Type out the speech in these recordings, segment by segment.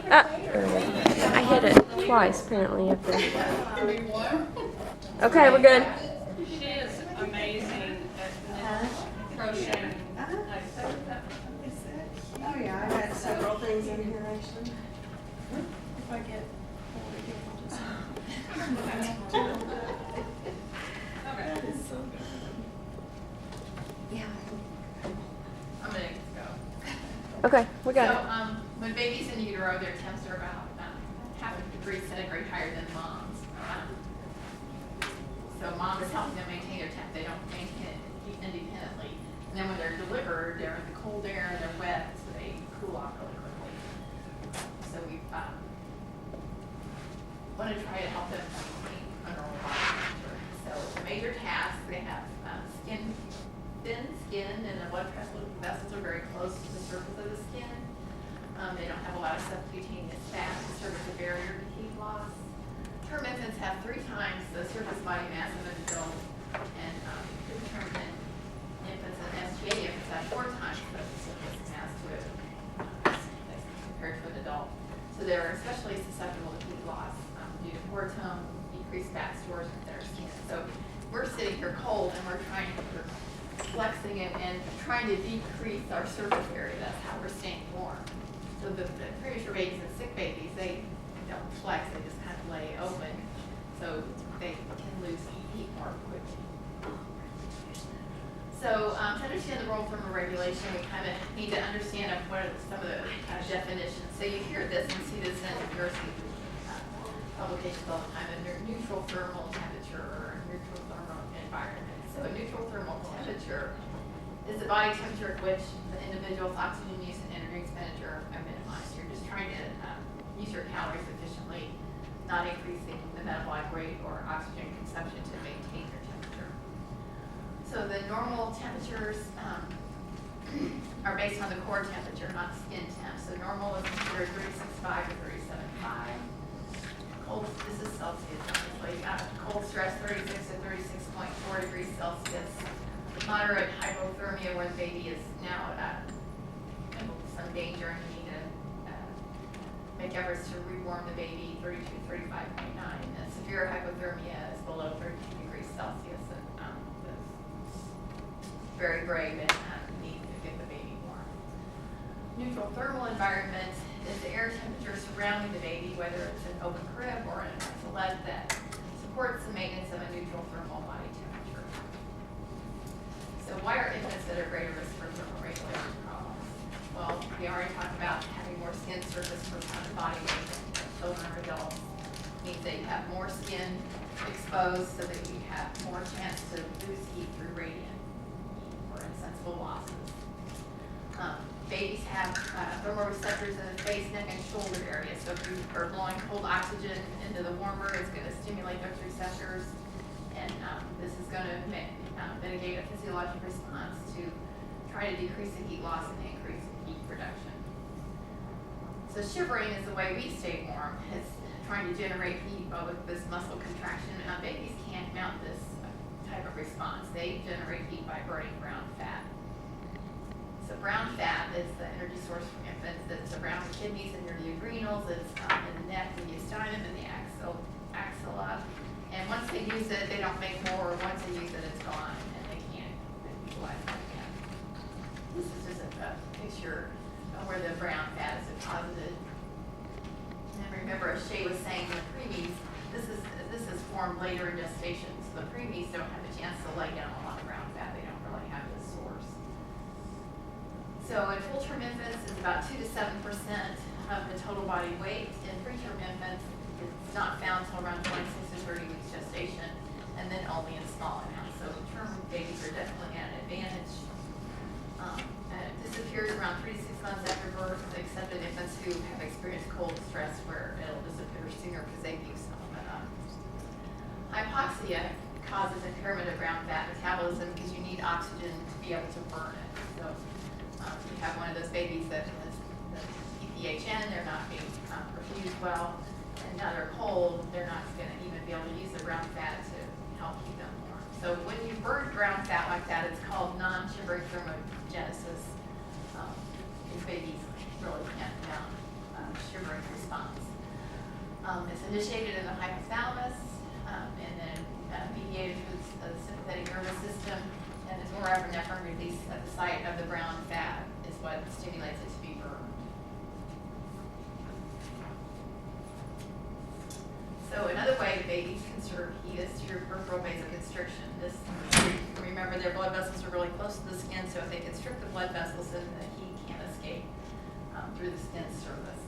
I hit it twice apparently after. Okay, we're good. She is amazing at crocheting. Oh yeah, I got several things in here actually. If I get bored again, I'll just. That is so good. Yeah. I'm gonna go. Okay, we got So, it. when babies in utero, their temps are about half a degree centigrade higher than moms. So mom is helping them maintain their temp. They don't maintain it independently. And then when they're delivered, they're in the cold air and they're wet, so they cool off really quickly. So we want to try to help them maintain a normal body temperature. So the major tasks, they have thin skin, and the blood vessels are very close to the surface of the skin. They don't have a lot of subcutaneous fat to serve as a barrier to heat loss. Term infants have 3 times the surface body mass of an adult, and preterm infants and SGA infants have 4 times the surface mass compared to an adult. So they're especially susceptible to heat loss due to poor tone, decreased fat stores in their skin. So we're sitting here cold, and we're flexing it and trying to decrease our surface area. That's how we're staying warm. So the premature babies and sick babies, they don't flex, they just kind of lay open, so they can lose heat more quickly. So to understand the role of thermoregulation, we kind of need to understand what are some of the definitions. So you hear this and see this in nursing publications all the time, under neutral thermal temperature or neutral thermal environment. So a neutral thermal temperature is the body temperature at which the individual's oxygen use and energy expenditure are minimized. You're just trying to use your calories efficiently, not increasing the metabolic rate or oxygen consumption to maintain your temperature. So the normal temperatures are based on the core temperature, not skin temp. So normal is considered 36.5 to 37.5. Cold, this is Celsius, obviously. Cold stress, 36 to 36.4 degrees Celsius. Moderate hypothermia, where the baby is now in some danger and you need to make efforts to rewarm the baby, 32 to 35.9. And severe hypothermia is below 32 degrees Celsius, and very brave and need to get the baby warm. Neutral thermal environment is the air temperature surrounding the baby, whether it's an open crib or in a toilet, that supports the maintenance of a neutral thermal body temperature. So why are infants at a greater risk for thermoregulation problems? Well, we already talked about having more skin surface per pound of body weight than children or adults. It means they have more skin exposed, so that you have more chance to lose heat through radiant heat or insensible losses. Babies have thermoreceptors in the face, neck, and shoulder area. So if you are blowing cold oxygen into the warmer, it's going to stimulate those receptors, and this is going to mitigate a physiologic response to try to decrease the heat loss and increase heat production. So shivering is the way we stay warm. It's trying to generate heat with this muscle contraction. Babies can't mount this type of response. They generate heat by burning brown fat. So brown fat is the energy source for infants. It's around the kidneys and near the adrenals. It's in the neck, the mediastinum, and the axilla. And once they use it, they don't make more. Once they use it, it's gone, and they can't utilize it again. This is just a picture of where the brown fat is deposited. And remember, as Shay was saying, the preemies, this is formed later in gestation. So the preemies don't have a chance to lay down a lot of brown fat. They don't really have this source. So in full-term infants, it's about 2 to 7% of the total body weight. In preterm infants, it's not found until around 26 to 30 weeks gestation, and then only in small amounts. So term babies are definitely at an advantage. And it disappears around 3 to 6 months after birth, except in infants who have experienced cold stress, where it'll disappear sooner because they've used some of it up. Hypoxia causes impairment of brown fat metabolism because you need oxygen to be able to burn it. So you have one of those babies that has the PPHN, they're not being perfused well, and now they're cold, they're not going to even be able to use the brown fat to help keep them warm. So when you burn brown fat like that, it's called non-shivering thermogenesis. These babies really can't mount shivering response. It's initiated in the hypothalamus, and then mediated through the sympathetic nervous system, and the norepinephrine release at the site of the brown fat is what stimulates it to be burned. So another way babies conserve heat is through peripheral vasoconstriction. Remember, their blood vessels are really close to the skin, so if they constrict the blood vessels, then the heat can't escape through the skin's surface.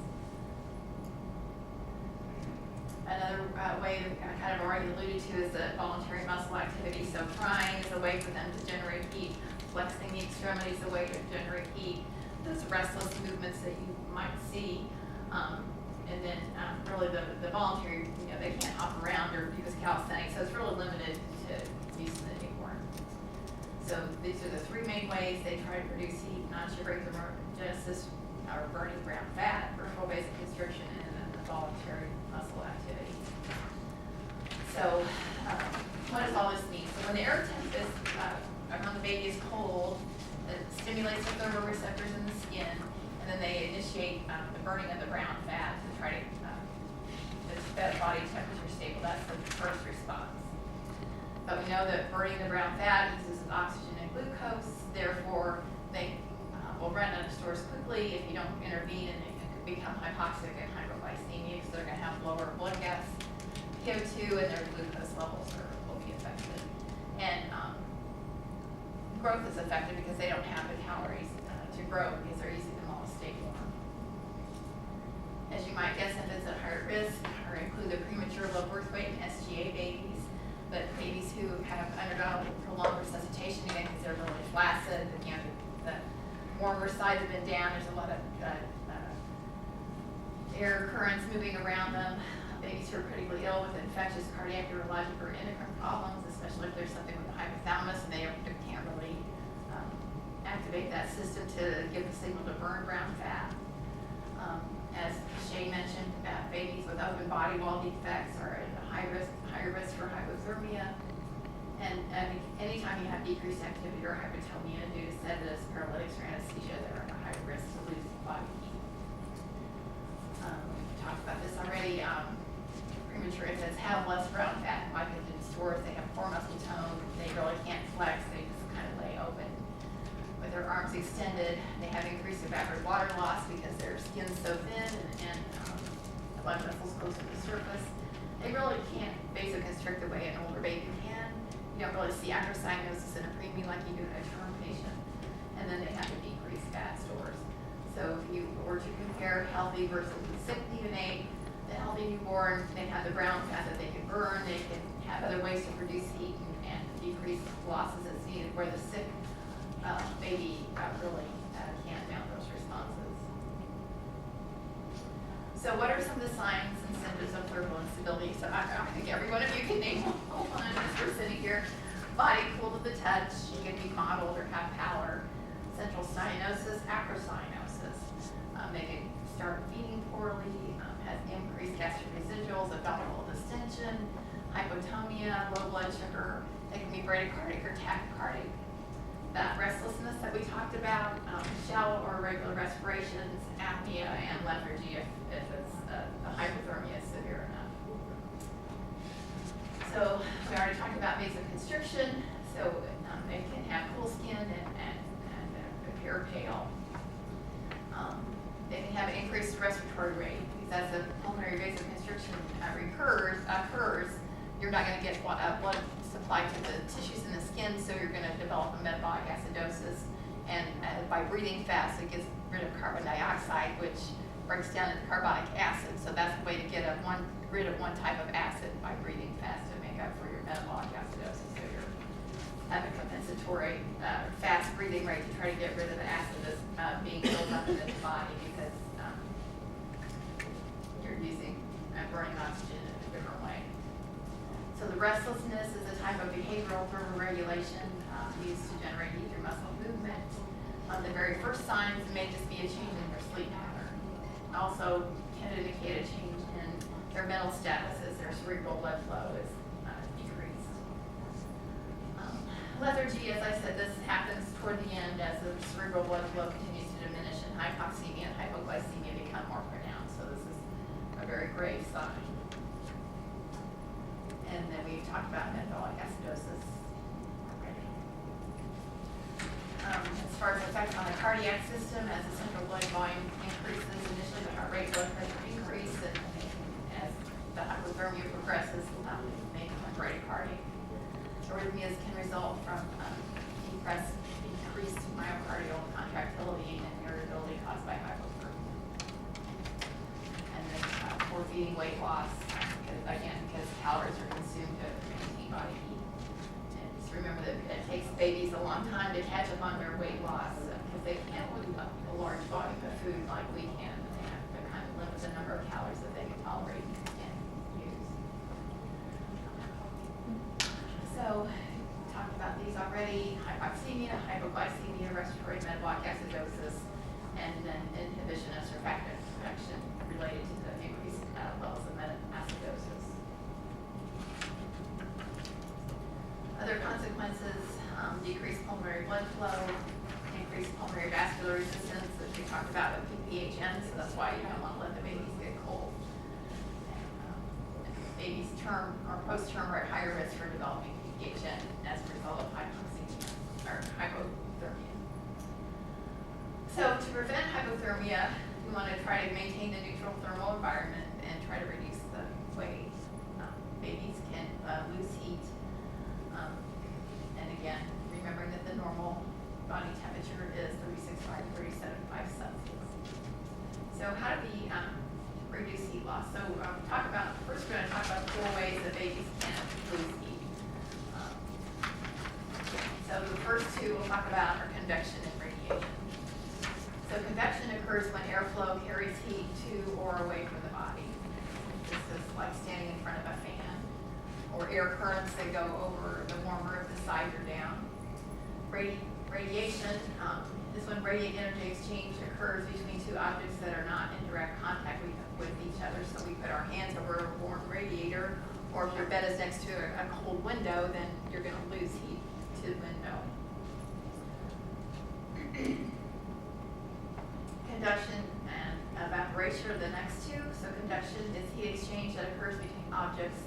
Another way that I kind of already alluded to is the voluntary muscle activity. So crying is a way for them to generate heat. Flexing the extremities is a way to generate heat. Those restless movements that you might see. And then really the voluntary, they can't hop around or do this calisthenics. So it's really limited to use in the newborn. So these are the three main ways they try to produce heat: non-shivering thermogenesis, or burning brown fat, peripheral vasoconstriction, and then the voluntary muscle activity. So what does all this mean? So when the air temp is, when the baby is cold, it stimulates the thermoreceptors in the skin, and then they initiate the burning of the brown fat to try to get body temperature stable. That's the first response. But we know that burning the brown fat uses oxygen and glucose, therefore they will run out of stores quickly if you don't intervene, and it could become hypoxic and hypoglycemia because they're going to have lower blood gas, PO2, and their glucose levels will be affected. And growth is affected because they don't have the calories to grow because they're using them all to stay warm. As you might guess, infants at higher risk include the premature low birth weight and SGA babies, but babies who have undergone prolonged resuscitation, again, because they're really flaccid, the warmer sides have been down, there's a lot of air currents moving around them. Babies who are critically ill with infectious cardiac, neurologic, or endocrine problems, especially if there's something with the hypothalamus and they can't really activate that system to give the signal to burn brown fat. As Shay mentioned, babies with open body wall defects are at a higher risk for hypothermia. And anytime you have decreased activity or hypotonia due to sedatives, paralytics, or anesthesia, they're at a higher risk to lose body heat. We talked about this already. Premature infants have less brown fat and glycogen stores. They have poor muscle tone. They really can't flex. They just kind of lay open. With their arms extended, they have increased evaporative water loss because their skin's so thin and the blood vessels close to the surface. They really can't vasoconstrict the way an older baby can. You don't really see acrocyanosis in a preemie like you do in a term patient. And then they have the decreased fat stores. So if you were to compare healthy versus the sick neonate, the healthy newborn, they have the brown fat that they can burn. They can have other ways to produce heat and decrease losses as needed, where the sick baby really can't mount those responses. So what are some of the signs and symptoms of thermal instability? So I think every one of you can name one as we're sitting here. Body cool to the touch, you can be mottled or have pallor. Central cyanosis, acrocyanosis. They can start feeding poorly, has increased gastric residuals, abdominal distension, hypotonia, low blood sugar. They can be bradycardic or tachycardic. That restlessness that we talked about, shallow or irregular respirations, apnea, and lethargy if it's the hypothermia is severe enough. So we already talked about vasoconstriction. So they can have cool skin and appear pale. They can have an increased respiratory rate because as the pulmonary vasoconstriction occurs, you're not going to get blood supply to the tissues in the skin, so you're going to develop a metabolic acidosis. And by breathing fast, it gets rid of carbon dioxide, which breaks down into carbonic acid. So that's the way to get rid of one type of acid, by breathing fast to make up for your metabolic acidosis. So you're having a compensatory fast breathing rate to try to get rid of the acid that's being built up in the body because you're using burning oxygen in a different way. So the restlessness is a type of behavioral thermoregulation used to generate heat through muscle movement. The very first signs may just be a change in their sleep pattern. Also can indicate a change in their mental status as their cerebral blood flow is decreased. Lethargy, as I said, this happens toward the end as the cerebral blood flow continues to diminish and hypoxemia and hypoglycemia become more pronounced. So this is talked about metabolic acidosis already. As far as effects on the cardiac system, as the central blood volume increases, initially the heart rate, blood pressure increase, and as the hypothermia progresses, maybe bradycardia. Arrhythmias can result from decreased myocardial contractility and irritability caused by hypothermia. And then forfeiting weight loss, because calories are consumed to maintain body heat. And just remember that it takes babies a long time to catch up on their weight loss because they can't move up a large volume of food like we can. And they have to kind of limit the number of calories that they can tolerate and use. So, talked about these already: hypoxemia, hypoglycemia, respiratory metabolic acidosis, and then inhibition of surfactant production related to the increased levels of acidosis. Other consequences: decreased pulmonary blood flow, increased pulmonary vascular resistance, which we talked about with PPHN, so that's why you don't want to let the babies get cold. Babies term or post-term are at higher risk for developing PPHN as a result of hypoxemia or hypothermia. So to prevent hypothermia, we want to try to maintain the neutral thermal environment and try to reduce the way babies can lose heat. And again, remembering that the normal body temperature is 36.5 to 37.5 Celsius. So how do we reduce heat loss? So first we're going to talk about 4 ways that babies can lose heat. So the first 2 we'll talk about are convection and radiation. So convection occurs when airflow carries heat to or away from the body. This is like standing in front of a fan, or air currents that go over the warmer if the sides are down. Radiation is when radiant energy exchange occurs between 2 objects that are not in direct contact with each other. So we put our hands over a warm radiator, or if your bed is next to a cold window, then you're going to lose heat to the window. Conduction and evaporation are the next 2. So conduction is heat exchange that occurs between objects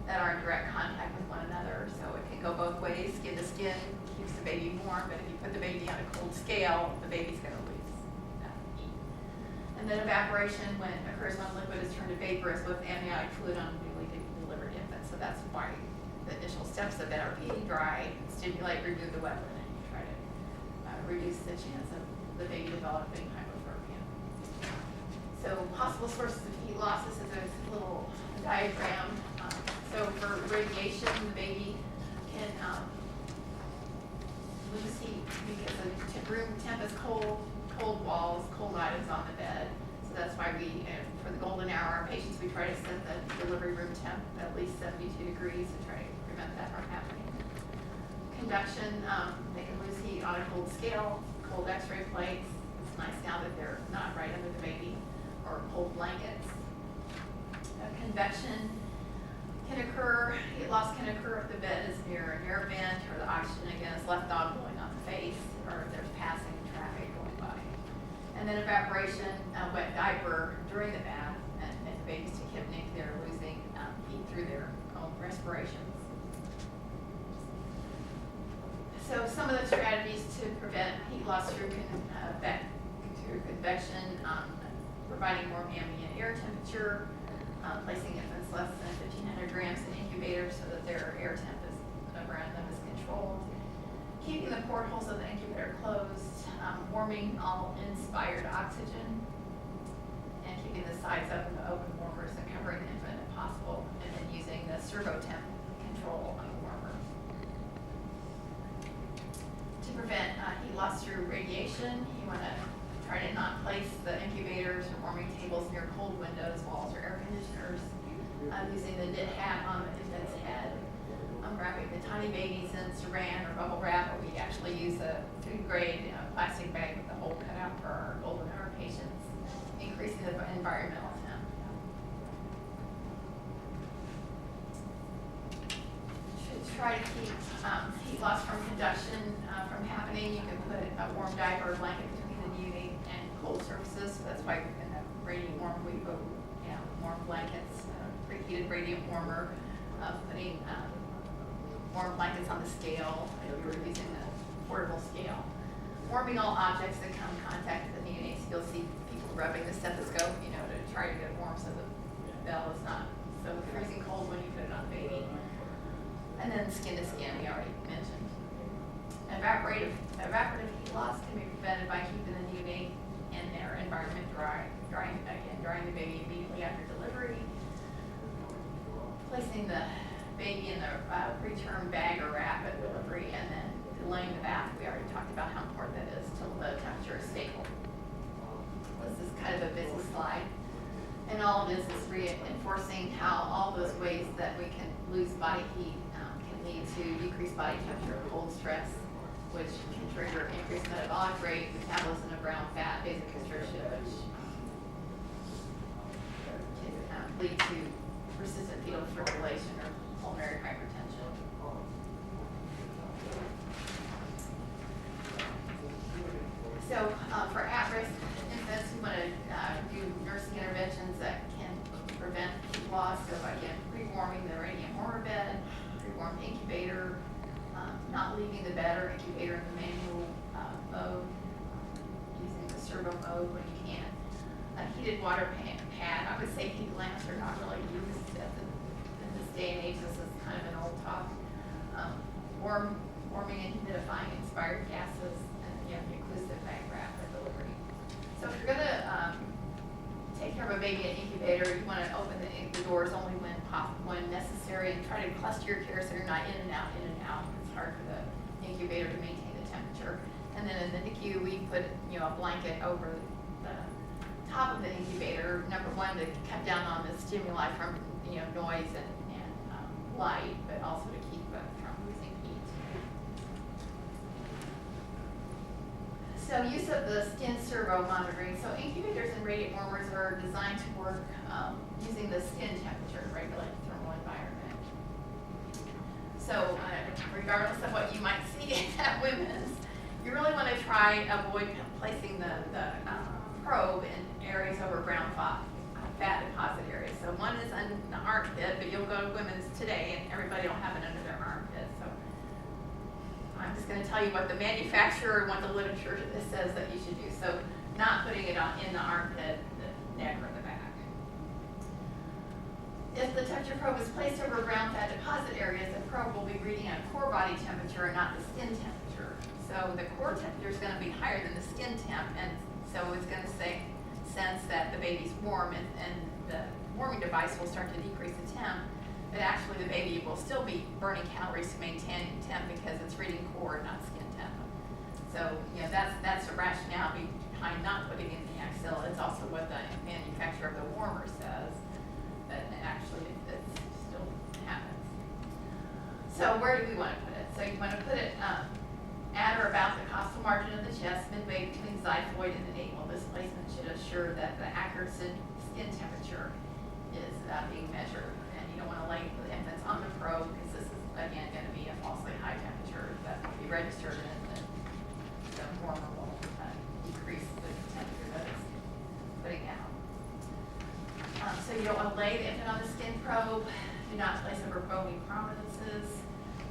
that are in direct contact with one another. So it can go both ways. Skin to skin keeps the baby warm, but if you put the baby on a cold scale, the baby's going to lose heat. And then evaporation occurs when liquid is turned to vaporous with amniotic fluid on a newly delivered infant. So that's why the initial steps of it are feeding dry, stimulate, remove the wet linen, and try to reduce the chance of the baby developing hypothermia. So possible sources of heat loss, this is a little diagram. So for radiation, the baby can lose heat because the room temp is cold walls, cold items on the bed. So that's why for the golden hour, our patients, we try to set the delivery room temp at least 72 degrees to try to prevent that from happening. Conduction, they can lose heat on a cold scale, cold x-ray plates. It's nice now that they're not right under the baby, or cold blankets. Convection can occur, heat loss can occur if the bed is near an air vent, or the oxygen again is left on blowing on the face, or if there's passing traffic going by. And then evaporation, wet diaper during the bath, and if the baby's tachypnic, they're losing heat through their own respirations. So some of the strategies to prevent heat loss through convection, providing warm ambient air temperature, placing infants less than 1,500 grams in incubators so that their air temp around them is controlled, keeping the portholes of the incubator closed, warming all inspired oxygen, and keeping the sides open to open warmers and covering the infant if possible, and then using the servo temp control on the warmer. To prevent heat loss through radiation, you want to try to not place the incubators or warming tables near cold windows, walls, or air conditioners. Using the knit hat on the infant's head. Wrapping the tiny babies in saran or bubble wrap, or we actually use a food grade plastic bag with the hole cut out for our golden hour patients, increasing the environmental temp. Should try to keep heat loss from conduction from happening. You can put a warm diaper or blanket between the neonate and cold surfaces. So that's why in the radiant warmer we put warm blankets, preheated radiant warmer of putting warm blankets on the scale, if you were using the portable scale. Warming all objects that come in contact with the neonates. You'll see people rubbing the stethoscope, you know, to try to get it warm so the bell is not so freezing cold when you put it on baby. And then skin to skin, we already mentioned. Evaporative heat loss can be prevented by keeping the neonate in their environment drying the baby immediately after delivery. Placing the baby in the preterm bag or wrap at delivery, and then delaying the bath. We already talked about how important that is till the temperature is stable. This is kind of a busy slide. And all of this is reinforcing how all those ways that we can lose body heat can lead to decreased body temperature, cold stress, which can trigger increased metabolic rate, metabolism of brown fat, vasoconstriction, which can lead to persistent fetal fibrillation or pulmonary hypertension. So for at-risk infants, we want to do nursing interventions that can prevent heat loss. So again, pre-warming the radiant warmer bed, pre-warm incubator, not leaving the bed or incubator in the manual mode, using the servo mode when you can. A heated water pad, I would say heat lamps are not really used in this day and age. This is kind of an old talk. Warming and humidifying inspired gases, and again, the inclusive bag wrap at delivery. So if you're going to take care of a baby in incubator, you want to open the doors only when necessary, and try to cluster your care so you're not in and out, in and out. It's hard for the incubator to maintain the temperature. And then in the NICU, we put a blanket over the top of the incubator. Number one, to cut down on the stimuli from noise and light, but also to keep it from losing heat. So use of the skin servo monitoring. So incubators and radiant warmers are designed to work using the skin temperature to regulate the thermal environment. So regardless of what you might see at women's, you really want to try avoid placing the probe in areas over brown fat deposit areas. So one is in the armpit, but you'll go to women's today and everybody will have it under their armpit. So I'm just going to tell you what the manufacturer and what the literature says that you should do. So not putting it in the armpit, the neck, or the back. If the temperature probe is placed over brown fat deposit areas, the probe will be reading a core body temperature and not the skin temperature. So the core temperature is going to be higher than the skin temp, and so it's going to sense that the baby's warm, and the warming device will start to decrease the temp, but actually the baby will still be burning calories to maintain temp because it's reading core, not skin temp. So that's the rationale behind not putting in the axilla. It's also what the manufacturer of the warmer says, but actually it still happens. So where do we want to put it? So you want to put it at or about the costal margin of the chest, midway between xiphoid and the navel. This placement should assure that the accurate skin temperature is being measured. And you don't want to lay the infants on the probe because this is, again, going to be a falsely high temperature that will be registered, and the warmer will decrease the temperature that it's putting out. So you don't want to lay the infant on the skin probe. Do not place over bony prominences.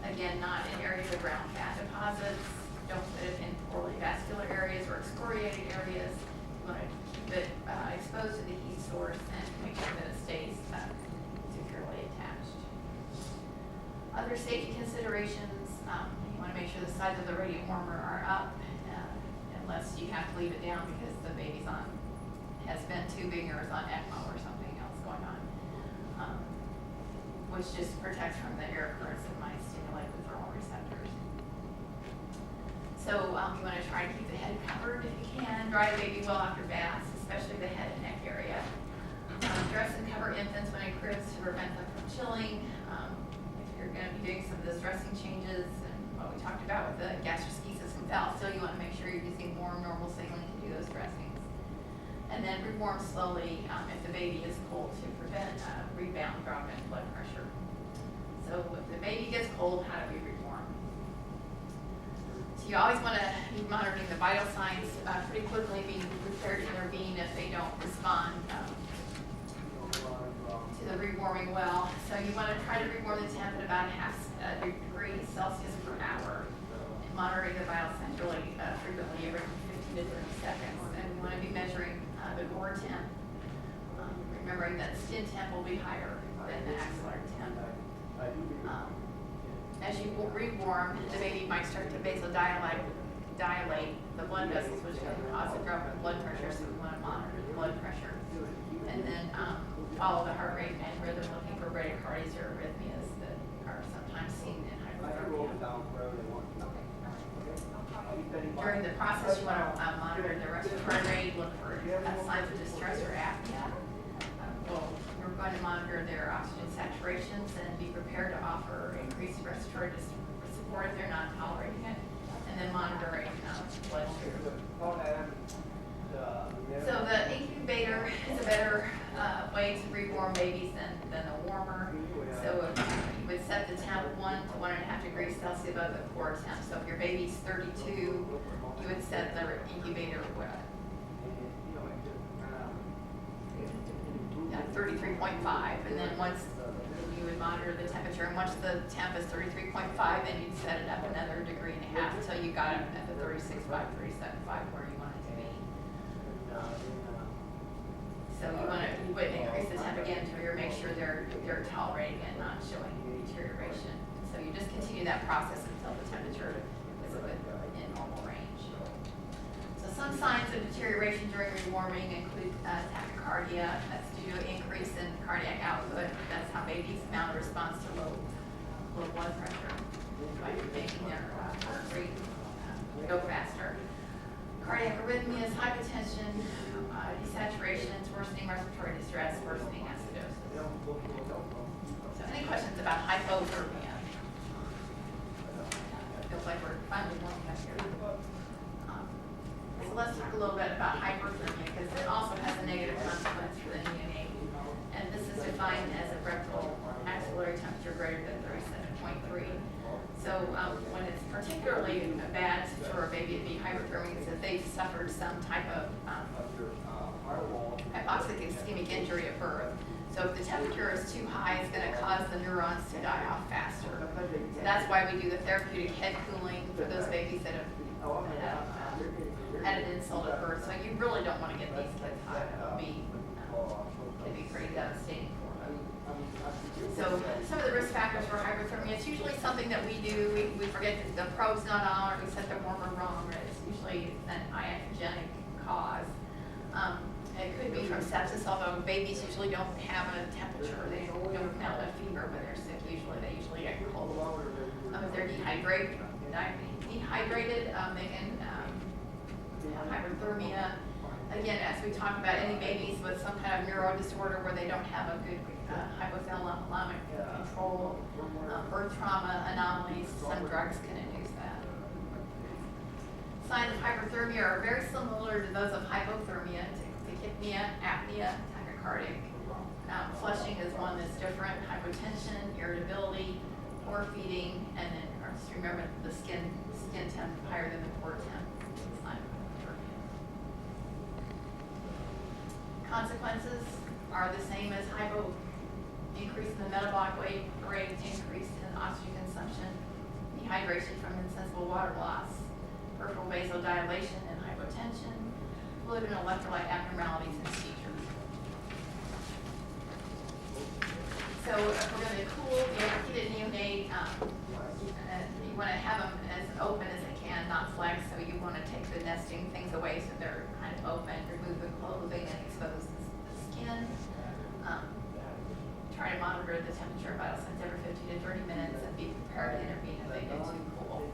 Again, not in areas of brown fat deposits. Don't put it in poorly vascular areas or excoriated areas. You want to keep it exposed to the heat source and make sure that it stays securely attached. Other safety considerations, you want to make sure the sides of the radiant warmer are up unless you have to leave it down because the baby's has been tubing or is on ECMO or something else going on, which just protects from the air currents that might stimulate the thermal receptors. So you want to try to keep the head covered if you can. Dry the baby well after baths, especially the head and neck area. Dress and cover infants when in cribs to prevent them from chilling. If you're going to be doing some of those dressing changes and what we talked about with the gastroschisis and valsalva, you want to make sure you're using warm, normal saline to do those dressings. And then rewarm slowly if the baby is cold to prevent rebound drop in blood pressure. So if the baby gets cold, how do we rewarm? So you always want to be monitoring the vital signs pretty quickly, being prepared to intervene if they don't respond to the rewarming well. So you want to try to rewarm the temp at about a half degree Celsius per hour. And monitoring the vital signs really frequently, every 15 to 30 seconds. And we want to be measuring the core temp. Remembering that skin temp will be higher than the axillary temp. As you rewarm, the baby might start to vasodilate the blood vessels, which can cause a drop in blood pressure, so we want to monitor the blood pressure. And then follow the heart rate and rhythm, looking for bradycardias or arrhythmias that are sometimes seen in hypothermia. During the process, you want to monitor the respiratory rate, look for signs of distress or apnea. We're going to monitor their oxygen saturations and be prepared to offer increased respiratory support if they're not tolerating it, and then monitoring blood sugar. So the incubator is a better way to rewarm babies than a warmer. So you would set the temp 1 to 1.5 degrees Celsius above the core temp. So if your baby's 32, you would set the incubator 33.5, and then once you would monitor the temperature, and once the temp is 33.5, then you'd set it up another degree and a half until you got it at the 36.5, 37.5 where you want it to be. So you would increase the temp again to make sure they're tolerating and not showing deterioration. So you just continue that process until the temperature is in normal range. So some signs of deterioration during rewarming include tachycardia. That's due to an increase in cardiac output. That's how babies mount a response to low blood pressure by making their heart rate go faster. Cardiac arrhythmias, hypotension, desaturations, worsening respiratory distress, worsening acidosis. So any questions about hypothermia? Feels like we're finally warming up here. So let's talk a little bit about hyperthermia, because it also has a negative consequence for the neonate. And this is defined as a rectal axillary temperature greater than 37.3. So when it's particularly bad for a baby to be hyperthermic is if they've suffered some type of hypoxic ischemic injury at birth. So if the temperature is too high, it's going to cause the neurons to die off faster. So that's why we do the therapeutic head cooling for those babies that have had an insult at birth. So you really don't want to get these kids high. It'd be pretty devastating for them. So some of the risk factors for hyperthermia, it's usually something that we do. We forget that the probe's not on, or we set the warmer wrong, or it's usually an iatrogenic cause. It could be from sepsis, although babies usually don't have a temperature. They don't mount a fever when they're sick. They usually get cold. If they're dehydrated, they can have hyperthermia. Again, as we talk about any babies with some kind of neuro disorder where they don't have a good hypothalamic control, birth trauma anomalies, some drugs can induce that. Signs of hyperthermia are very similar to those of hypothermia, tachypnea, apnea, tachycardic. Flushing is one that's different, hypotension, irritability, poor feeding, and then just remember the skin temp higher than the core temp. Consequences are the same as hypo, increase in the metabolic rate, increase in oxygen consumption, dehydration from insensible water loss, peripheral vasodilation and hypotension, fluid and electrolyte abnormalities, and seizures. So if we're going to cool the overheated neonate, you want to have them as open as they can, not flex. So you want to take the nesting things away so they're kind of open, remove the clothing and expose the skin. Try to monitor the temperature vital signs every 15 to 30 minutes and be prepared to intervene if they get too cool.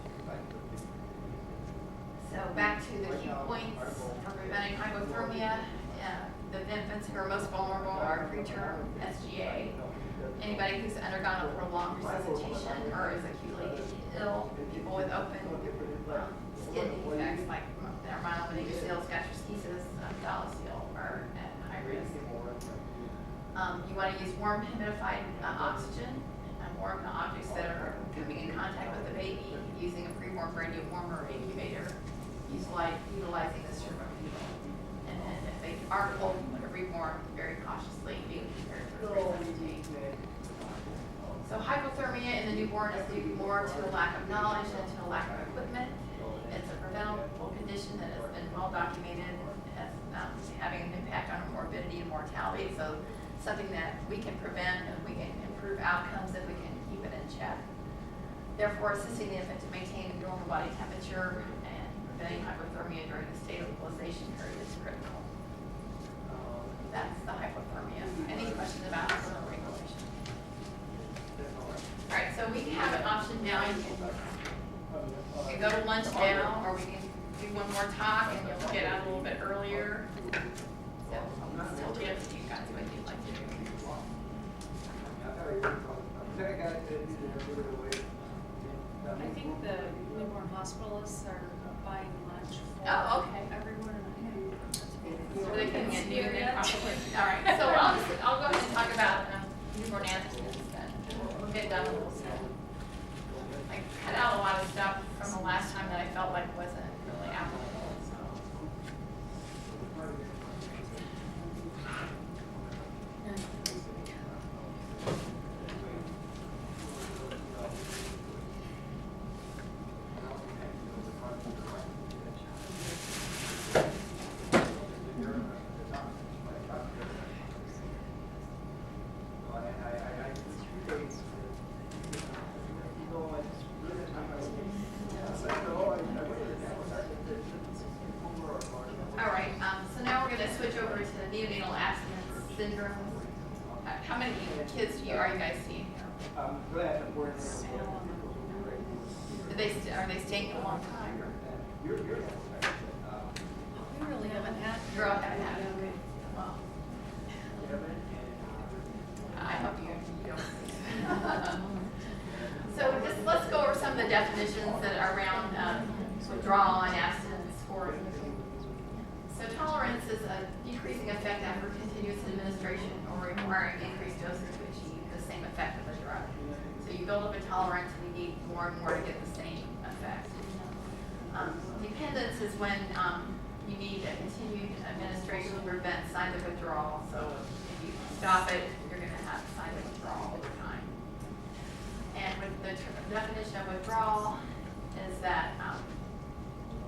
So back to the key points for preventing hypothermia. The infants who are most vulnerable are preterm SGA. Anybody who's undergone a prolonged resuscitation or is acutely ill, people with open skin defects like abdominal meningoceles, gastroschisis, dolocele are at high risk. You want to use warm humidified oxygen and warm objects that are coming in contact with the baby using a pre-warm radio warmer or incubator, utilizing the servo needle. And then if they are cold, you want to rewarm very cautiously, being prepared for resuscitation. newborn is due more to a lack of knowledge than to a lack of equipment. It's a preventable condition that has been well documented as having an impact on morbidity and mortality. So something that we can prevent and we can improve outcomes if we can keep it in check. Therefore, assisting the infant to maintain a normal body temperature and preventing hypothermia during the stabilization period is critical. That's the hypothermia. Any questions about the regulation? All right, so we have an option now. You can go to lunch now, or we can do one more talk and you'll get out a little bit earlier. So it's totally up to you guys what you'd like to do. I think the newborn hospitalists are buying lunch for Oh, okay. everyone. So they can get new then probably. All right, so I'll go ahead and talk about newborn antigens then. We'll get done a little soon. I cut out a lot of stuff from the last time that I felt like wasn't really applicable, so. All right, so now we're going to switch over to the neonatal abstinence syndrome. How many kids are you guys seeing? Are they staying a long time? Or? We really haven't had. You're all haven't had it. Okay. Well, I hope you don't. So just let's go over some of the definitions that are around withdrawal and abstinence for. So tolerance is a decreasing effect after continuous administration or requiring increased doses to achieve the same effect of the drug. So you build up a tolerance and you need more and more to get the same effect. Dependence is when you need a continued administration to prevent signs of withdrawal. So if you stop it, you're going to have signs of withdrawal over time. And with the definition of withdrawal is that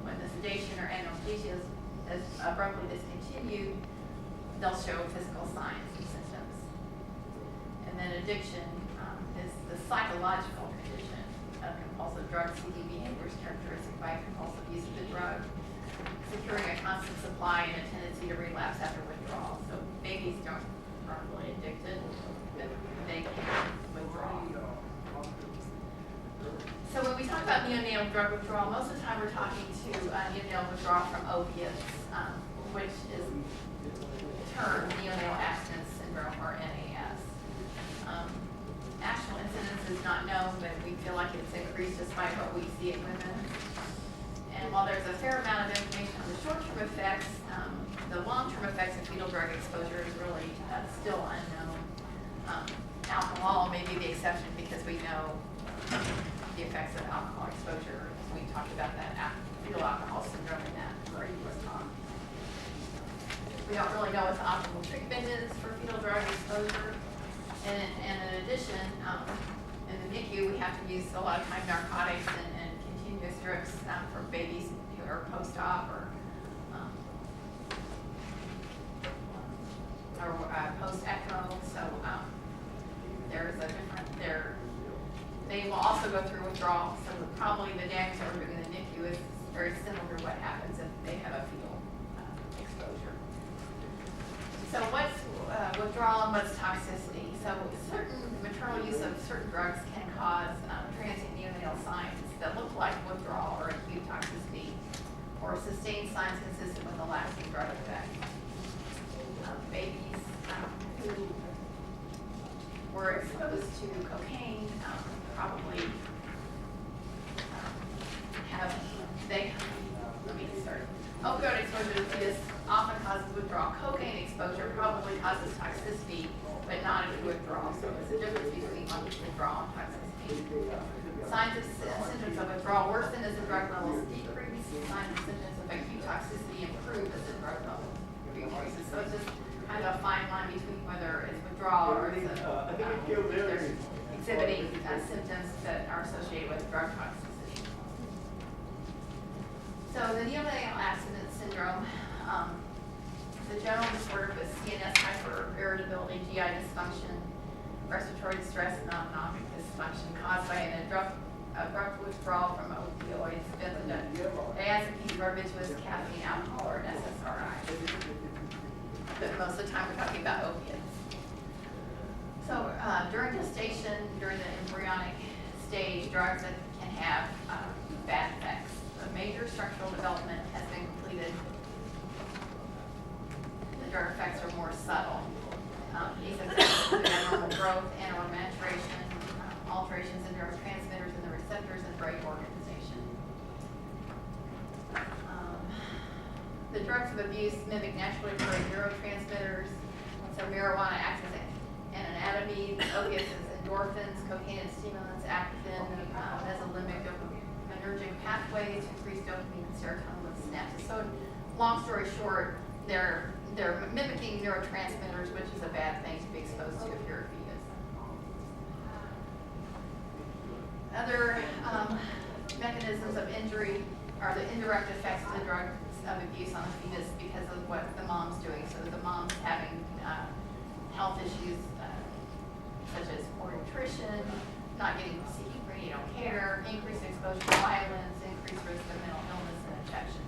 when the sedation or analgesia is abruptly discontinued, they'll show physical signs and symptoms. And then addiction is the psychological condition of compulsive drug seeking behaviors characteristic by compulsive use of the drug, securing a constant supply and a tendency to relapse after withdrawal. So babies aren't really addicted, but they can withdraw. So when we talk about neonatal drug withdrawal, most of the time we're talking to neonatal withdrawal from opiates, which is termed neonatal abstinence syndrome or NAS. Actual incidence is not known, but we feel like it's increased despite what we see in women. And while there's a fair amount of information on the short-term effects, the long-term effects of fetal drug exposure is really still unknown. Alcohol may be the exception because we know the effects of alcohol exposure. We talked about that fetal alcohol syndrome in that previous talk. We don't really know what the optimal treatment is for fetal drug exposure. And in addition, in the NICU, we have to use a lot of time narcotics and continuous drips for babies who are post-op or post-ECMO. So there's a different, they will also go through withdrawal. So probably the damage that we're doing in the NICU is very similar to what happens if they have a fetal exposure. So what's withdrawal and what's toxicity? So certain maternal use of certain drugs can cause transient neonatal signs that look like withdrawal or acute toxicity, or sustained signs consistent with a lasting drug effect. Babies who were exposed to cocaine probably opioid exposure to this often causes withdrawal. Cocaine exposure probably causes toxicity, but not acute withdrawal. So there's a difference between withdrawal and toxicity. Signs of symptoms of withdrawal worsen as the drug levels decrease. Signs and symptoms of acute toxicity improve as the drug level decreases. So it's just kind of a fine line between whether it's withdrawal or it's exhibiting symptoms that are associated with drug toxicity. So the neonatal accident syndrome, the general disorder with CNS hyperirritability, GI dysfunction, respiratory distress, and autonomic dysfunction caused by an abrupt withdrawal from opioids, benzodiazepines, barbiturates, caffeine, alcohol, or an SSRI. But most of the time we're talking about opiates. So during gestation, during the embryonic stage, drugs that can have bad effects. A major structural development has been completed. The drug effects are more subtle. These effects include abnormal growth, anaerobic maturation, alterations in neurotransmitters and the receptors, and brain organization. The drugs of abuse mimic naturally occurring neurotransmitters. So marijuana acts as an anatomy, opiates as endorphins, cocaine and stimulants act within mesolimbic dopaminergic pathways to increase dopamine and serotonin synapses. So long story short, they're mimicking neurotransmitters, which is a bad thing to be exposed to if you're a fetus. Other mechanisms of injury are the indirect effects of the drugs of abuse on the fetus because of what the mom's doing. So the mom's having health issues such as poor nutrition, not getting seeking prenatal care, increased exposure to violence, increased risk of mental illness and infection.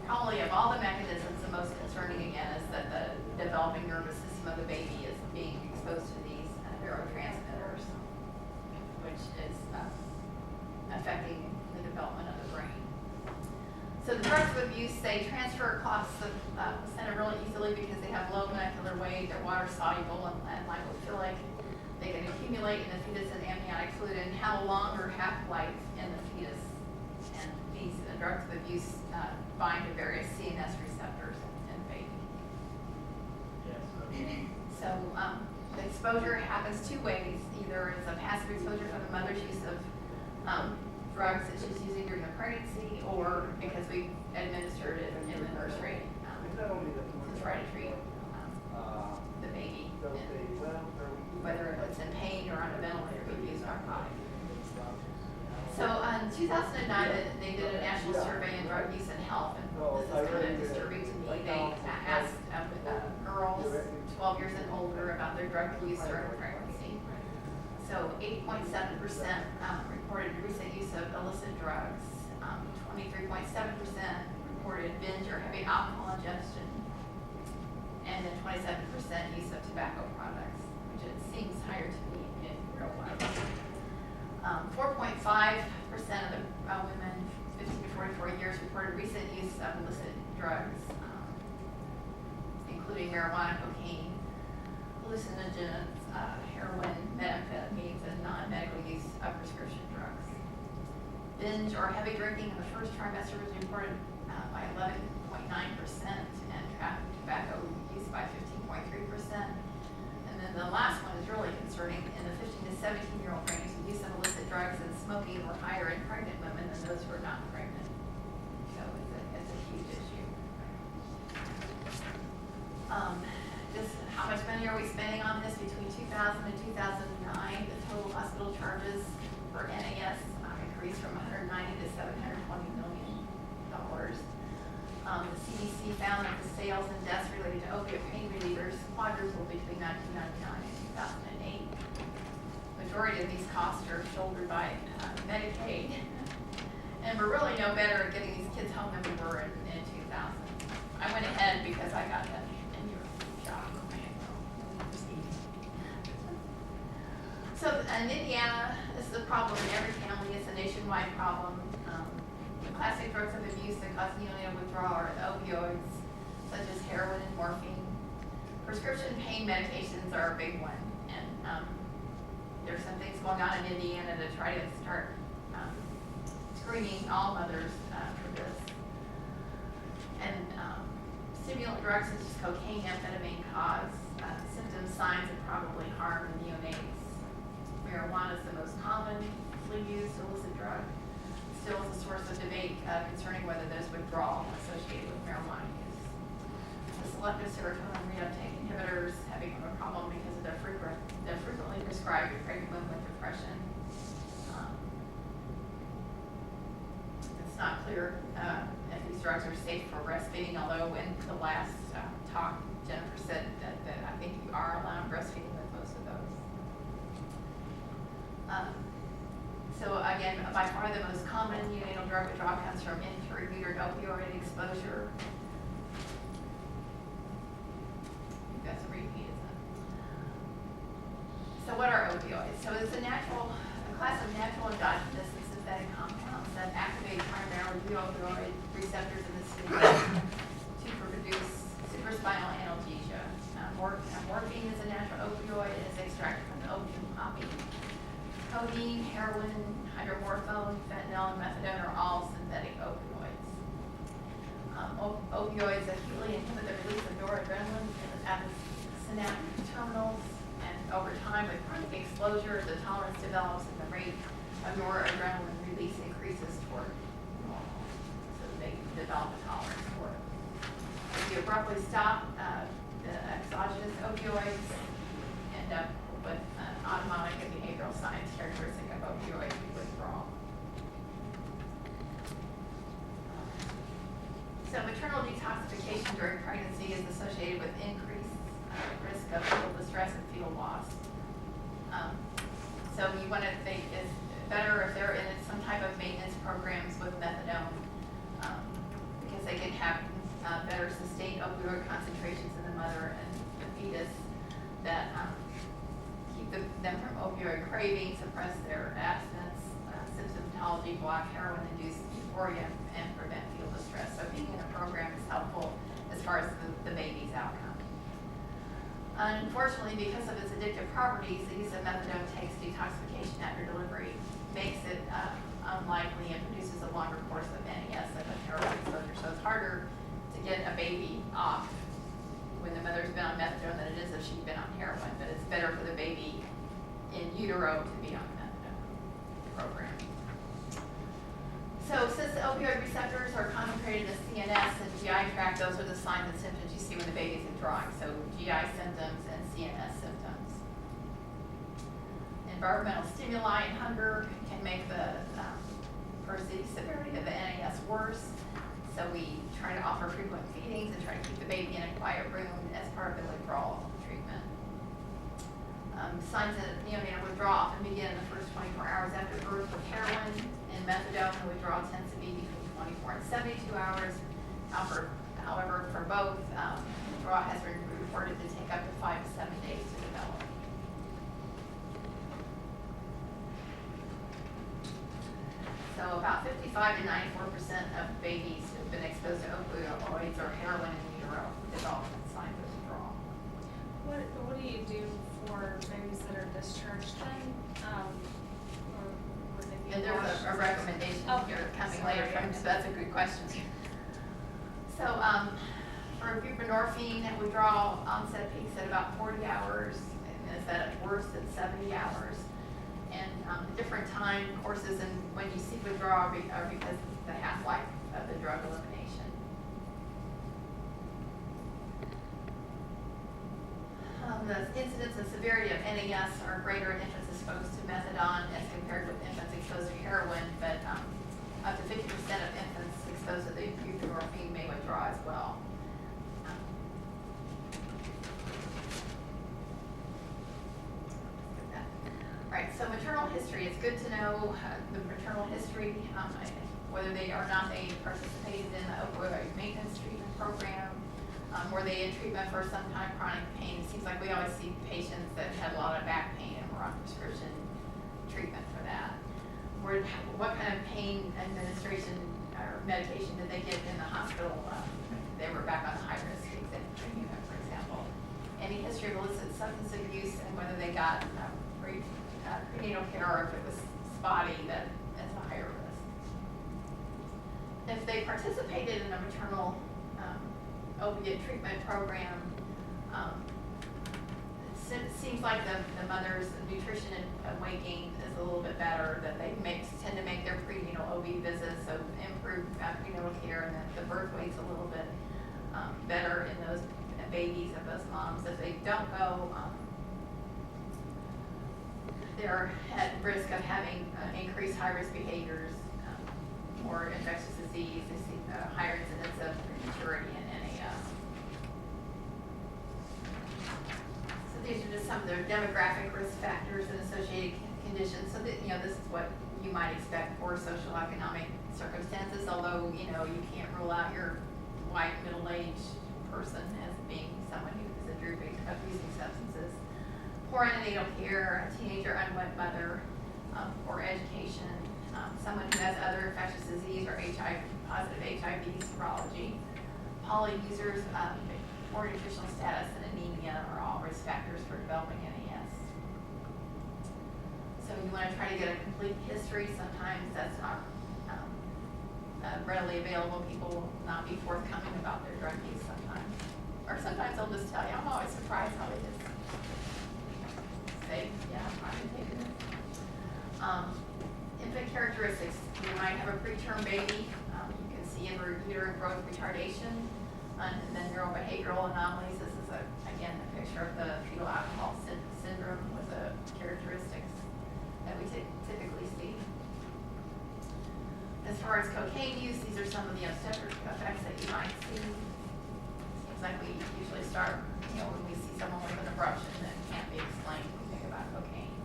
Probably of all the mechanisms, the most concerning again is that the developing nervous system of the baby is being exposed to these neurotransmitters, which is affecting the development of the brain. So the drugs of abuse, they transfer across the placenta really easily because they have low molecular weight, they're water soluble and lipophilic. They can accumulate in the fetus and amniotic fluid and have a longer half-life in the fetus. And these drugs of abuse bind to various CNS receptors in the baby. So the exposure happens two ways. Either it's a passive exposure from the mother's use of drugs that she's using during the pregnancy, or because we administered it in the nursery to try to treat the baby, whether it's in pain or on a ventilator, we use narcotics. So in 2009, they did a national survey in drug use and health, and this is kind of disturbing to me. They asked girls 12 years and older about their drug use during pregnancy. So 8.7% reported recent use of illicit drugs, 23.7% reported binge or heavy alcohol ingestion, and then 27% use of tobacco products, which it seems higher to me in real life. 4.5% of the women 15 to 44 years reported recent use of illicit drugs, including marijuana, cocaine, hallucinogens, heroin, methamphetamines, and non-medical use of prescription drugs. Binge or heavy drinking in the first trimester was reported by 11.9%, and tobacco use by 15.3%. And then the last one is really concerning. In the 15 to 17-year-old range, the use of illicit drugs and smoking were higher in pregnant women than those who are not pregnant. So it's a huge issue. Just how much money are we spending on this? Between 2000 and 2009, the total hospital charges for NAS increased from 190 to 720 million dollars. The CDC found that the sales and deaths related to opiate pain relievers quadrupled between 1999 and 2008. Majority of these costs are shouldered by Medicaid, and we're really no better at getting these kids home than we were in 2000. I went ahead because I got that in your job. So in Indiana, this is a problem in every family. It's a nationwide problem. The classic drugs of abuse that cause neonatal withdrawal are the opioids, such as heroin and morphine. Prescription pain medications are a big one, and there's some things going on in Indiana to try to start screening all mothers for this. And stimulant drugs such as cocaine, amphetamine cause symptoms, signs, and probably harm in neonates. Marijuana is the most commonly used illicit drug. Still is a source of debate concerning whether there's withdrawal associated with marijuana use. The selective serotonin reuptake inhibitors have become a problem because of they're frequently prescribed to pregnant women with depression. It's not clear if these drugs are safe for breastfeeding, although in the last talk, Jennifer said that I think you are allowed breastfeeding with most of those. So again, by far the most common neonatal drug withdrawal comes from intrauterine opioid exposure. That's a repeat, isn't it? So what are opioids? So it's a class of natural endogenous and synthetic compounds that activate primarily the opioid receptors in the CNS to produce supraspinal analgesia. Morphine is a natural opioid and is extracted from the opium poppy. Codeine, heroin, hydromorphone, fentanyl, and methadone are all synthetic opioids. Opioids acutely inhibit the release of noradrenaline at the synaptic terminals, and over time, with chronic exposure, the tolerance develops and the rate of noradrenaline release increases toward normal. So they develop a tolerance for it. If you abruptly stop the exogenous opioids, end up with autonomic and behavioral science characteristic of opioid withdrawal. So maternal detoxification during pregnancy is associated with increased risk of fetal distress and fetal loss. So you want to think it's better if they're in some type of maintenance programs with methadone, because they can have better sustained opioid concentrations in the mother and the fetus that keep them from opioid craving, suppress their abstinence, symptomatology, block heroin-induced euphoria, and prevent fetal distress. So being in a program is helpful as far as the baby's outcome. Unfortunately, because of its addictive properties, the use of methadone takes detoxification after delivery, makes it unlikely, and produces a longer course of NES than with heroin exposure. So it's harder to get a baby off when the mother's been on methadone than it is if she's been on heroin, but it's better for the baby in utero to be on the methadone program. So since the opioid receptors are concentrated in the CNS and GI tract, those are the signs and symptoms you see when the baby's withdrawing. So GI symptoms and CNS symptoms. Environmental stimuli and hunger can make the perceived severity of the NAS worse. So we try to offer frequent feedings and try to keep the baby in a quiet room as part of the withdrawal treatment. Signs of neonatal withdrawal often begin in the first 24 hours after birth with heroin and methadone. The withdrawal tends to be between 24 and 72 hours. However, for both, withdrawal has been reported to take up to 5 to 7 days to develop. So about 55 to 94% of babies who've been exposed to opioids or heroin in utero develop signs of withdrawal. What do you do for babies that are discharged then? Or would they be And there's washed? a recommendation here coming later from, so that's a good question. So for buprenorphine, withdrawal onset peaks at about 40 hours, and is at worst at 70 hours. And the different time courses and when you see withdrawal are because of the half-life of the drug elimination. The incidence and severity of NAS are greater in infants exposed to methadone as compared with infants exposed to heroin, but up to 50% of infants exposed to the buprenorphine may withdraw as well. Right, so maternal history, it's good to know the maternal history, whether they or not they participated in the opioid maintenance treatment program, were they in treatment for some kind of chronic pain. It seems like we always see patients that had a lot of back pain and were on prescription treatment for that. What kind of pain administration or medication did they get in the hospital? They were back on the high-risk executive unit, for example. Any history of illicit substance abuse and whether they got prenatal care or if it was spotty, that is a higher risk. If they participated in a maternal opiate treatment program, it seems like the mother's nutrition and weight gain is a little bit better, that they tend to make their prenatal OB visits, so improve prenatal care, and that the birth weight's a little bit better in those babies of those moms. If they don't go, they're at risk of having increased high-risk behaviors, more infectious disease, they see higher incidence of prematurity in NAS. So these are just some of the demographic risk factors and associated conditions. So that, this is what you might expect for social economic circumstances, although, you can't rule out your white middle-aged person as being someone who is abusing substances. Poor antenatal care, a teenager unwed mother, or education, someone who has other infectious disease or positive HIV serology, poly users, poor nutritional status, and anemia are all risk factors for developing NAS. So you want to try to get a complete history. Sometimes that's not readily available. People will not be forthcoming about their drug use sometimes. Or sometimes they'll just tell you, I'm always surprised how they just say, yeah, I've been taking it. Infant characteristics. You might have a preterm baby. You can see uterine growth retardation and then neurobehavioral anomalies. This is, again, a picture of the fetal alcohol syndrome with the characteristics that we typically see. As far as cocaine use, these are some of the obstetric effects that you might see. Seems like we usually start, when we see someone with an abruption that can't be explained, we think about cocaine.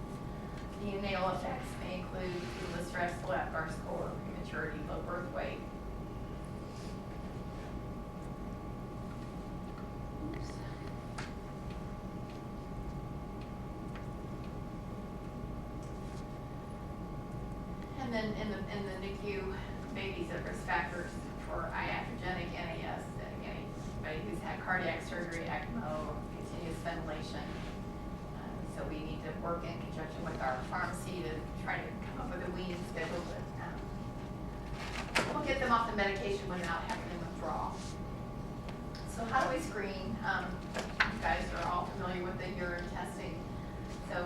Neonatal effects may include fetal distress, low Apgar score, prematurity, low birth weight. And then in the NICU, babies at risk factors for iatrogenic NAS, anybody who's had cardiac surgery, ECMO, continuous ventilation. So we need to work in conjunction with our pharmacy to try to come up with a weaning schedule that will get them off the medication without having them withdraw. So how do we screen? You guys are all familiar with the urine testing. So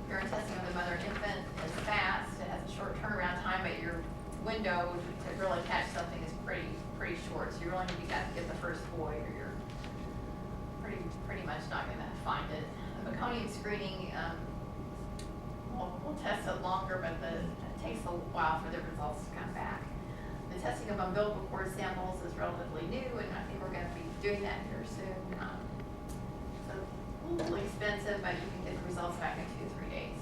urine testing of the mother and infant is fast. It has a short turnaround time, but your window to really catch something is pretty short. So you're only going to get the first void, or you're pretty much not going to find it. The meconium screening, we'll test it longer, but it takes a while for the results to come back. The testing of umbilical cord samples is relatively new, and I think we're going to be doing that here soon. So a little expensive, but you can get the results back in 2 to 3 days.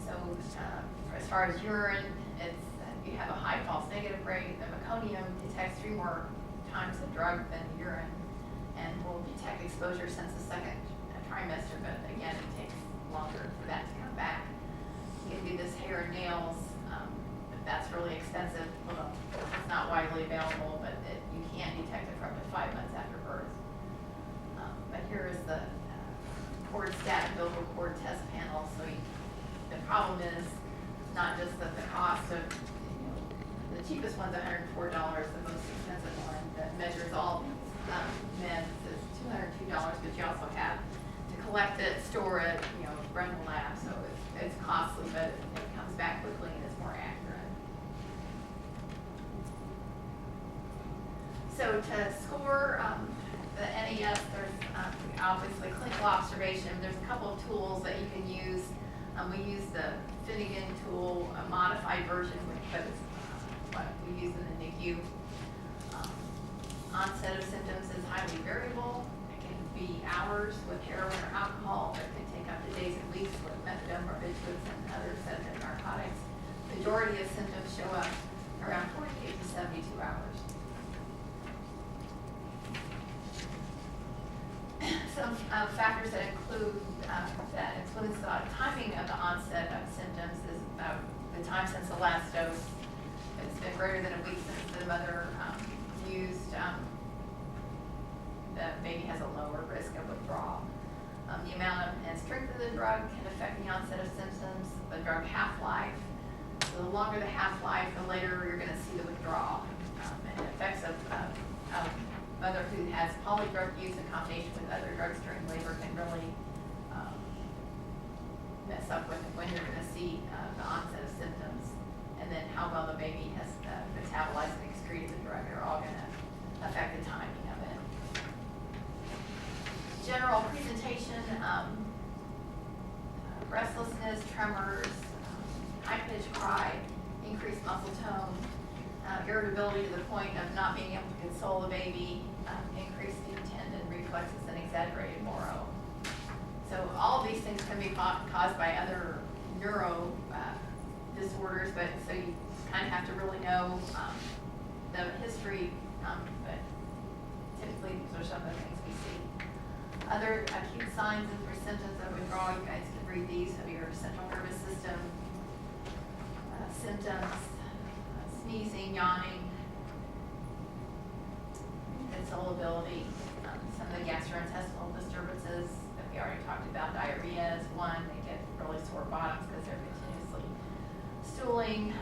So as far as urine, you have a high false negative rate. The meconium detects 3 more times the drug than the urine, and will detect exposure since the second trimester, but again, it takes longer for that to come back. You can do this hair and nails, but that's really expensive. Well, it's not widely available, but you can detect it for up to 5 months after birth. But here is the cord stat umbilical cord test panel. So the problem is not just that the cost of, the cheapest one's $104, the most expensive one that measures all meds is $202, but you also have to collect it, store it, run the lab, so it's costly, but it comes back quickly and it's more accurate. So to score the NAS, there's obviously clinical observation. There's a couple of tools that you can use. We use the Finnegan tool, a modified version, but it's what we use in the NICU. Onset of symptoms is highly variable. It can be hours with heroin or alcohol, but it can take up to days and weeks with methadone, barbiturates, and other sedative narcotics. Majority of symptoms show up around 48 to 72 hours. Some factors that include that influence the timing of the onset of symptoms is the time since the last dose. It's been greater than a week since the mother used. The baby has a lower risk of withdrawal. The amount and strength of the drug can affect the onset of symptoms. The drug half-life. So the longer the half-life, the later you're going to see the withdrawal. And effects of mother who has polydrug use in combination with other drugs during labor can really mess up with when you're going to see the onset of symptoms, and then how well the baby has metabolized and excreted the drug are all going to affect the timing of it. general presentation, restlessness, tremors, high-pitched cry, increased muscle tone, irritability to the point of not being able to console the baby, increased deep tendon reflexes, and exaggerated moro. So all of these things can be caused by other neuro disorders, but so you kind of have to really know the history, but typically these are some of the things we see. Other acute signs and symptoms of withdrawal, you guys can read these of your central nervous system symptoms, sneezing, yawning, inconsolability, some of the gastrointestinal disturbances that we already talked about. Diarrhea is one. They get really sore bottoms because they're continuously stooling.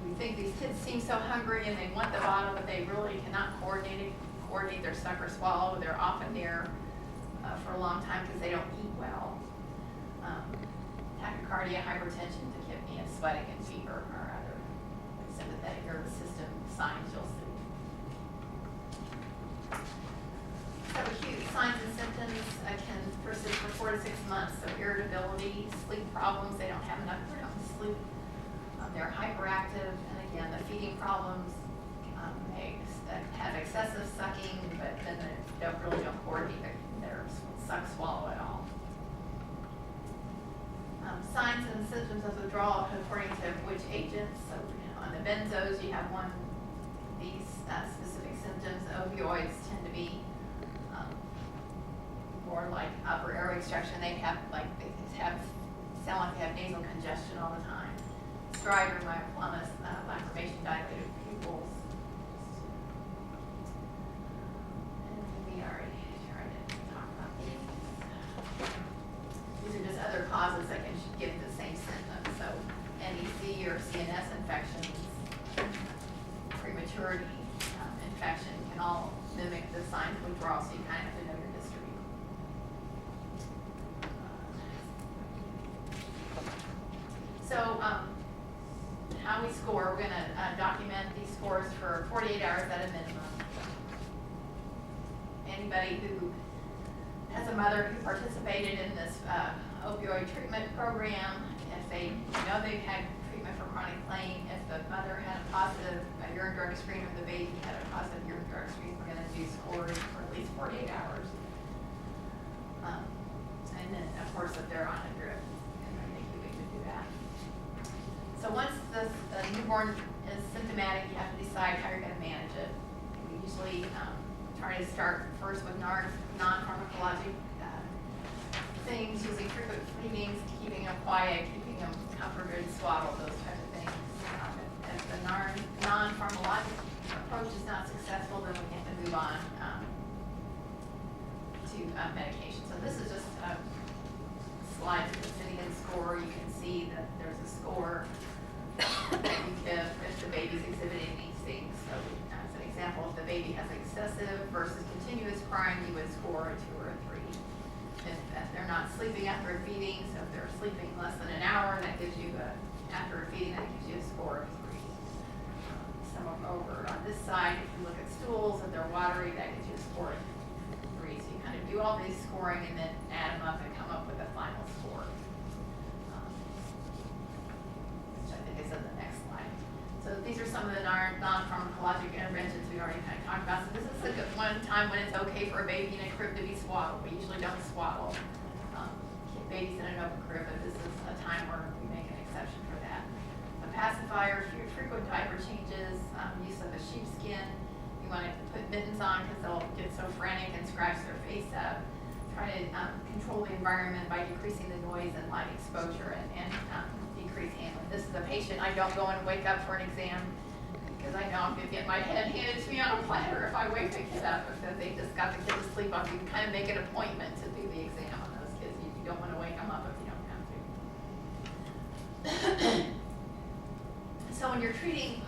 You think these kids seem so hungry and they want the bottle, but they really cannot coordinate their suck or swallow. They're often there for a long time because they don't eat well. Tachycardia, hypertension, tachypnea, sweating, and fever are other sympathetic nervous system signs you'll see. So acute signs and symptoms can persist for 4 to 6 months. So irritability, sleep problems, they don't have enough sleep. They're hyperactive, and again, the feeding problems, they have excessive sucking, but then they don't coordinate their suck swallow at all. Signs and symptoms of withdrawal according to which agents. So on the benzos, you have these specific symptoms. Opioids tend to be more like upper airway obstruction. They sound like they have nasal congestion all the time. Stridor, myoclonus, lacrimation, dilated pupils. And we already tried to talk about these. These are just other causes that can give the same symptoms. So NEC or CNS infections, prematurity, infection can all mimic the signs of withdrawal, so you kind of have to know your history. So how we score, we're going to document these scores for 48 hours at a minimum. Anybody who has a mother who participated in this opioid treatment program, if they know they've had treatment for chronic pain, if the mother had a positive urine drug screen or the baby had a positive urine drug screen, we're going to do scores for at least 48 hours. And then, of course, if they're on a drip, they can do that. So once the newborn is symptomatic, you have to decide how you're going to manage it. We usually try to start first with non-pharmacologic things, using frequent feedings, keeping them quiet, keeping them comforted, swaddled, those types of things. If the non-pharmacologic approach is not successful, then we have to move on to medication. So this is just a slide of the Finnegan score. You can see that there's a score that you give if the baby's exhibiting these things. So as an example, if the baby has excessive versus continuous crying, you would score a 2 or a 3. If they're not sleeping after a feeding, so if they're sleeping less than an hour, that gives you after a feeding, that gives you a score of 3. Some over on this side, if you look at stools, if they're watery, that gives you a score of 3. So you kind of do all these scoring and then add them up and come up with a final score. Which I think is in the next slide. So these are some of the non-pharmacologic interventions we already kind of talked about. So this is a good one time when it's okay for a baby in a crib to be swaddled. We usually don't swaddle babies in an open crib, but this is a time where we make an exception for that. A pacifier, frequent diaper changes, use of a sheepskin. You want to put mittens on because they'll get so frantic and scratch their face up. Try to control the environment by decreasing the noise and light exposure and decrease handling. This is a patient I don't go and wake up for an exam because I know I'm going to get my head handed to me on a platter if I wake the kid up because they just got the kid to sleep on. You can kind of make an appointment to do the exam on those kids. You don't want to wake them up if you don't have to. So when you're treating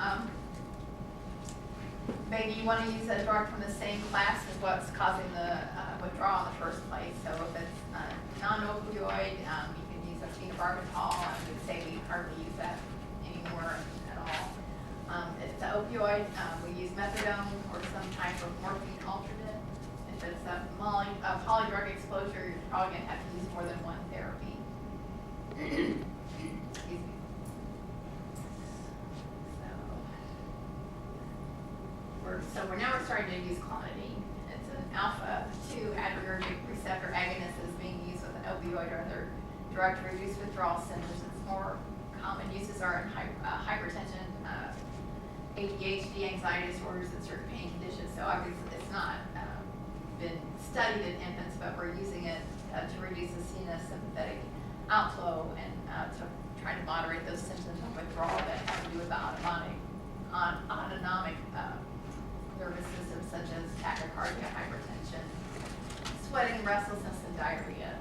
maybe you want to use a drug from the same class as what's causing the withdrawal in the first place. So if it's non-opioid, you can use a phenobarbital. I would say we hardly use that anymore at all. If it's an opioid, we use methadone or some type of morphine alternate. If if it's a polydrug exposure, you're probably gonna have to use more than one therapy. Excuse me. So we're now starting to use clonidine. It's an alpha-2 adrenergic receptor agonist that's being used with an opioid or other drug to reduce withdrawal symptoms. Its more common uses are in hypertension, ADHD, anxiety disorders, and certain pain conditions. So obviously it's not been studied in infants, but we're using it to reduce the CNS sympathetic outflow and to try to moderate those symptoms of withdrawal that have to do with the autonomic nervous system, such as tachycardia, hypertension, sweating, restlessness, and diarrhea.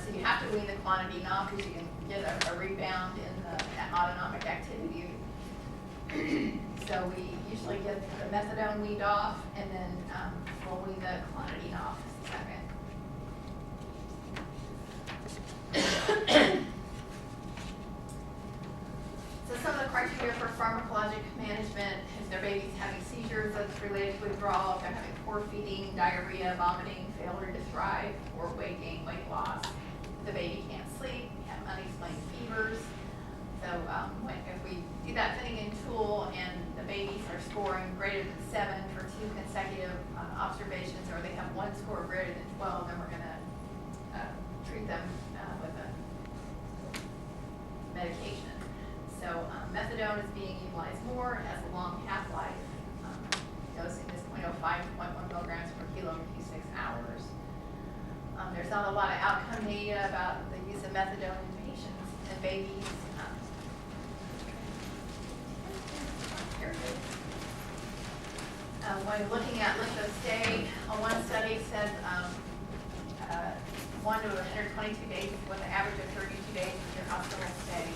So you have to wean the clonidine off because you can get a rebound in the autonomic activity. So we usually get the methadone weaned off, and then we'll wean the clonidine off second. So some of the criteria for pharmacologic management, if their baby's having seizures that's related to withdrawal, if they're having poor feeding, diarrhea, vomiting, failure to thrive, or weight gain, weight loss. If the baby can't sleep, have unexplained fevers. So if we do that fitting in tool and the babies are scoring greater than 7 for 2 consecutive observations, or they have one score greater than 12, then we're going to treat them with a medication. So methadone is being utilized more. It has a long half-life. Dosing is 0.05 to 0.1 milligrams per kilo every 6 hours. There's not a lot of outcome data about the use of methadone in patients and babies. When looking at length of stay, one study said 1 to 122 days with an average of 32 days in your hospital stay.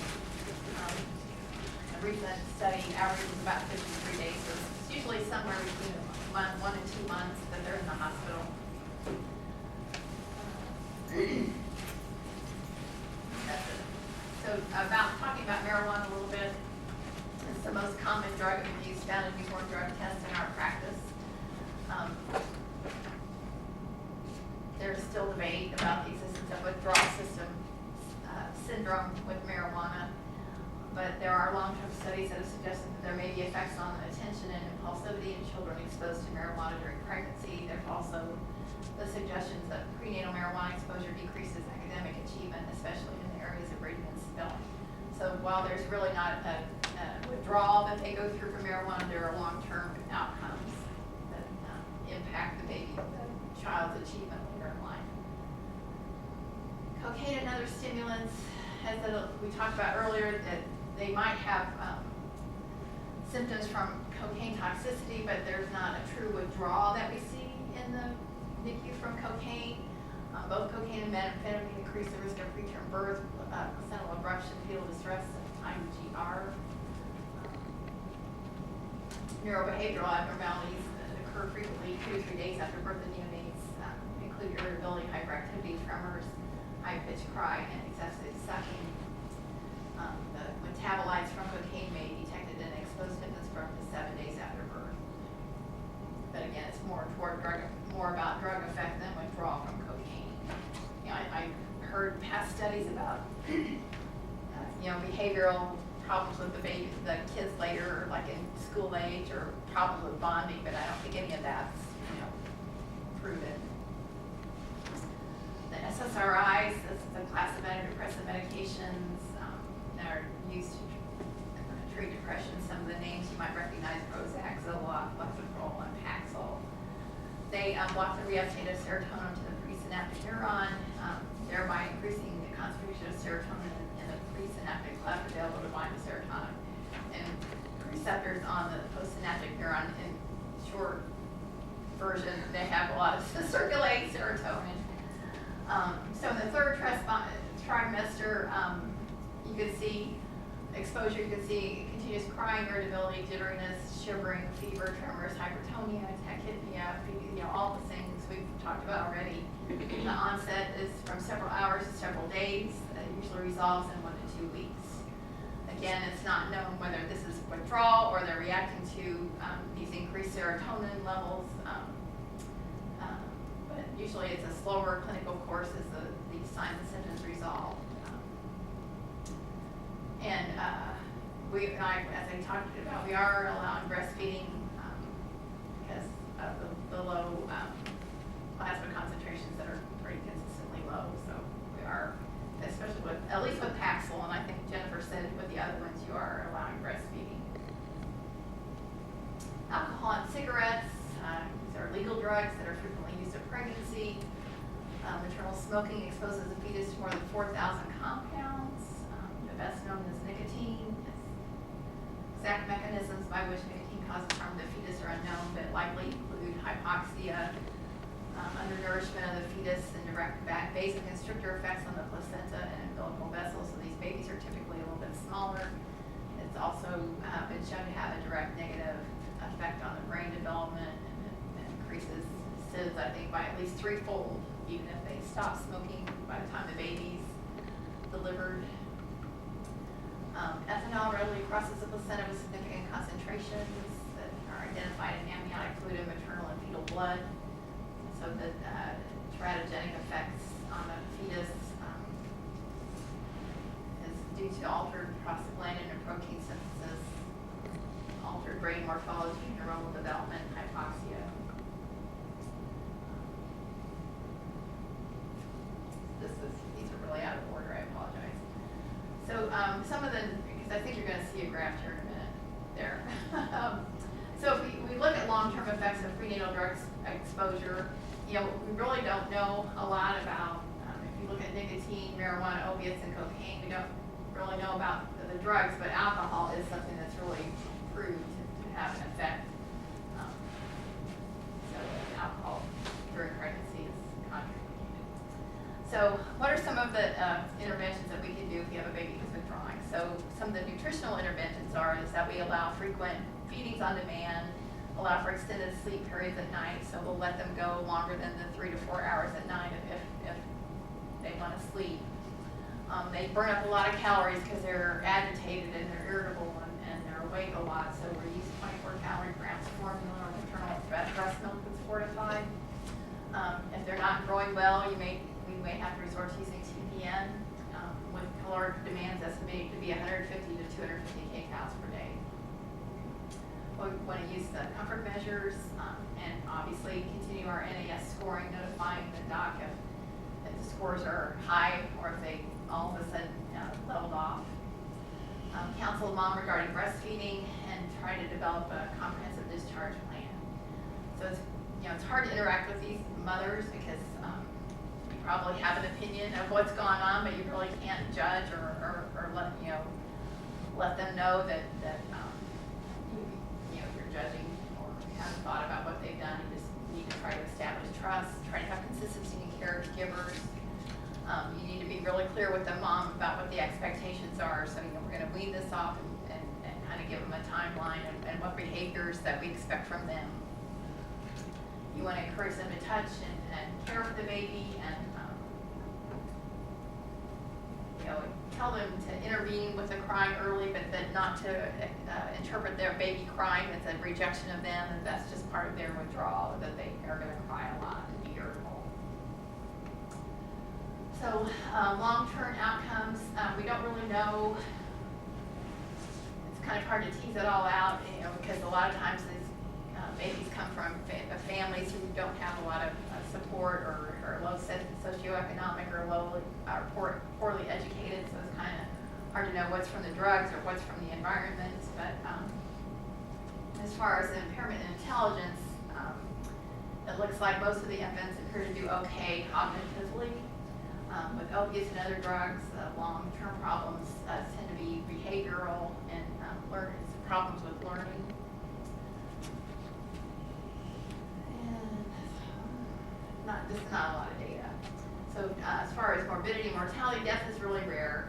A recent study averages about 53 days, so it's usually somewhere between 1 and 2 months that they're in the hospital. That's it. So talking about marijuana a little bit, it's the most common drug abuse found in newborn drug tests in our practice. There's still debate about the existence of withdrawal syndrome with marijuana, but there are long-term studies that have suggested that there may be effects on attention and impulsivity in children exposed to marijuana during pregnancy. There's also the suggestions that prenatal marijuana exposure decreases academic achievement, especially in the areas of reading and spelling. So while there's really not a withdrawal that they go through from marijuana, there are long-term outcomes that impact the child's achievement later in life. Cocaine and other stimulants, as we talked about earlier, that they might have symptoms from cocaine toxicity, but there's not a true withdrawal that we see in the NICU from cocaine. Both cocaine and methamphetamine increase the risk of preterm birth, placental abruption, fetal distress, and IUGR. Neurobehavioral abnormalities that occur frequently 2 to 3 days after birth in neonates include irritability, hyperactivity, tremors, high-pitched cry, and excessive sucking. The metabolites from cocaine may be detected in exposed infants for up to 7 days after birth. But again, it's more about drug effect than withdrawal from cocaine. I heard past studies about behavioral problems with the kids later, like in school age, or problems with bonding, but I don't think any of that's proven. The SSRIs, this is a class of antidepressant medications that are used to treat depression. Some of the names you might recognize: Prozac, Zoloft, Lexapro, and Paxil. They block the reuptake of serotonin to the presynaptic neuron, thereby increasing the concentration of serotonin in the presynaptic cleft available to bind to serotonin. And receptors on the postsynaptic neuron, in short version, they have a lot of circulating serotonin. So in the third trimester, you could see exposure, you could see continuous crying, irritability, jitteriness, shivering, fever, tremors, hypertonia, tachypnea, all the things we've talked about already. The onset is from several hours to several days. It usually resolves in 1 to 2 weeks. Again, it's not known whether this is withdrawal or they're reacting to these increased serotonin levels. But usually it's a slower clinical course as the signs and symptoms resolve. As I talked about, we are allowing breastfeeding because of the low plasma concentrations that are pretty consistently low. So we are, especially with, at least with Paxil, and I think Jennifer said with the other ones, you are allowing breastfeeding. Alcohol and cigarettes, these are legal drugs that are frequently used in pregnancy. Maternal smoking exposes the fetus to more than 4,000 compounds. The best known is nicotine. Exact mechanisms by which nicotine causes harm to the fetus are unknown, but likely include hypoxia, undernourishment of the fetus, and direct vasoconstrictor effects on the placenta and umbilical vessels. So these babies are typically a little bit smaller. It's also been shown to have a direct negative effect on the brain development, and it increases SIDS, I think, by at least 3-fold, even if they stop smoking by the time the baby's delivered. Ethanol readily crosses the placenta with significant concentrations that are identified in amniotic fluid and maternal and fetal blood. So the teratogenic effects on the fetus is due to altered prostaglandin and protein synthesis, altered brain morphology, neuronal development, hypoxia. These are really out of order, I apologize. So some of the, because I think you're going to see a graph here in a minute there. So if we look at long-term effects of prenatal drugs exposure, we really don't know a lot about, if you look at nicotine, marijuana, opiates, and cocaine, we don't really know about the drugs, but alcohol is something that's really proved to have an effect. So alcohol during pregnancy is contraindicated. So what are some of the interventions that we can do if you have a baby who's withdrawing? So some of the nutritional interventions is that we allow frequent feedings on demand, allow for extended sleep periods at night. So we'll let them go longer than the 3 to 4 hours at night if they want to sleep. They burn up a lot of calories because they're agitated and they're irritable and they're awake a lot. So we're using 24 calorie grams formula or maternal breast milk that's fortified. If they're not growing well, we may have to resort to using TPN with caloric demands estimated to be 150 to 250 kcals per day. We want to use the comfort measures and obviously continue our NAS scoring, notifying the doc if the scores are high or if they all of a sudden leveled off. Counsel mom regarding breastfeeding and try to develop a comprehensive discharge plan. So it's hard to interact with these mothers because you probably have an opinion of what's going on, but you really can't judge or let them know that you're judging or haven't thought about what they've done. You just need to try to establish trust, try to have consistency in caregivers. You need to be really clear with the mom about what the expectations are. So we're going to wean this off and kind of give them a timeline and what behaviors that we expect from them. You want to encourage them to touch and care for the baby and tell them to intervene with the crying early, but that not to interpret their baby crying as a rejection of them, and that's just part of their withdrawal, that they are going to cry a lot and be irritable. So long-term outcomes, we don't really know. It's kind of hard to tease it all out, because a lot of times these babies come from families who don't have a lot of support or low socioeconomic or poorly educated, so it's kind of hard to know what's from the drugs or what's from the environment. But as far as the impairment in intelligence, it looks like most of the infants appear to do okay cognitively. With opiates and other drugs, long-term problems tend to be behavioral and problems with learning. This is not a lot of data. So as far as morbidity, mortality, death is really rare.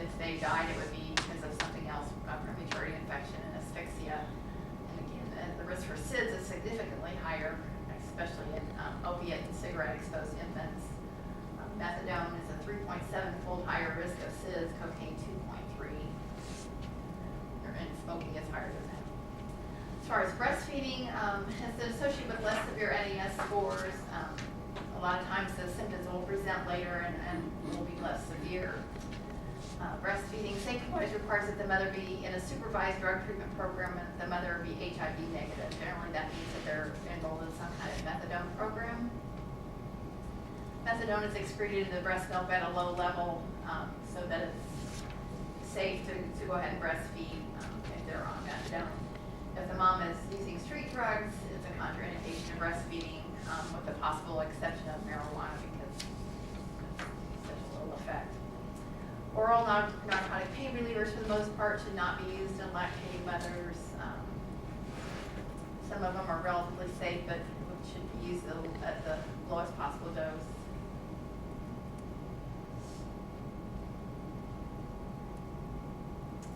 If they died, it would be because of something else, prematurity, infection, and asphyxia. And again, the risk for SIDS is significantly higher, especially in opiate and cigarette-exposed infants. Methadone is a 3.7-fold higher risk of SIDS, cocaine 2.3. lot of times the symptoms will present later and will be less severe. Breastfeeding, sanctuary requires that the mother be in a supervised drug treatment program and the mother be HIV negative. Generally that means that they're enrolled in some kind of methadone program. Methadone is excreted in the breast milk at a low level so that it's safe to go ahead and breastfeed if they're on methadone. If the mom is using street drugs, it's a contraindication of breastfeeding with the possible exception of marijuana because it's such a little effect. Oral narcotic pain relievers, for the most part, should not be used in lactating mothers. Some of them are relatively safe, but should be used at the lowest possible dose.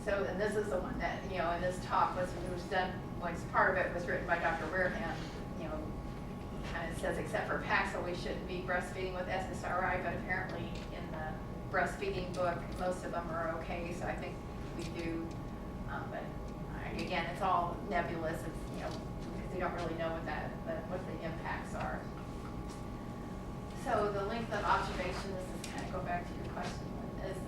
So, and this is the one that, in this talk was done, part of it was written by Dr. Wareham, kind of says, except for Paxil, we shouldn't be breastfeeding with SSRI, but apparently in the breastfeeding book, most of them are okay, so I think we do, but again, it's all nebulous, it's, because we don't really know what the impacts are. So the length of observation, this is kind of go back to your question, is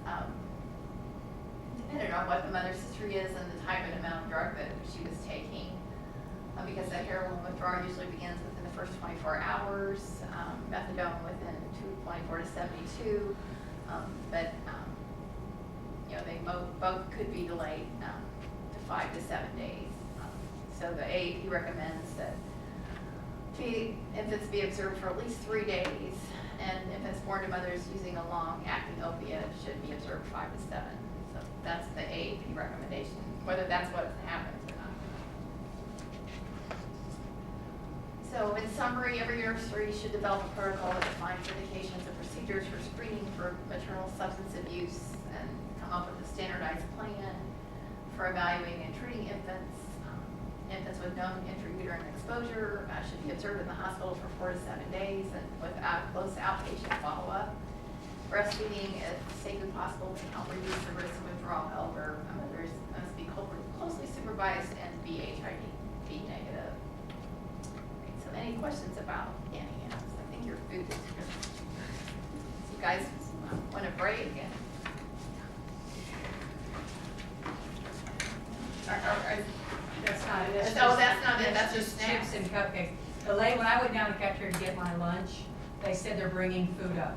dependent on what the mother's history is and the type and amount of drug that she was taking. Because the heroin withdrawal usually begins within the first 24 hours, methadone within 24 to 72, but they both could be delayed to 5 to 7 days. So the AAP recommends that infants be observed for at least 3 days, and infants born to mothers using a long-acting opiate should be observed 5 to 7. So that's the AAP recommendation, whether that's what happens or not. So in summary, every nursery should develop a protocol that defines indications and procedures for screening for maternal substance abuse and come up with a standardized plan for evaluating and treating infants. Infants with known intrauterine exposure should be observed in the hospital for 4 to 7 days and with close outpatient follow-up. Breastfeeding, as safely possible, can help reduce the risk of withdrawal. However, mothers must be closely supervised and be HIV negative. So any questions about any of this? I think your food is good. So you guys want a break? And That's not it. No, that's not it. That's just just chips and cupcakes. The lady, when I went down to the cafeteria to get my lunch, they said they're bringing food up.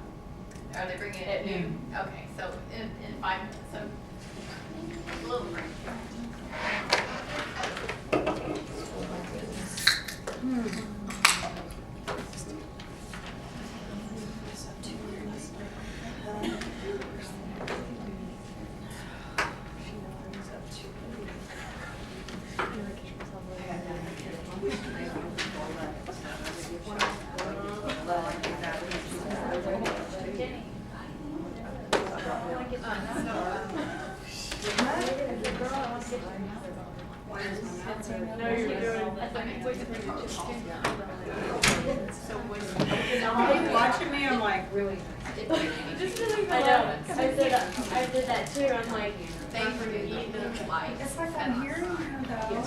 are they bringing it At noon. Okay, so in 5 minutes. So a little break. No, you're doing. Watching me, I'm like, really? I know. I did that too. I'm like. Thanks for eating the light. It's like I'm hearing her though.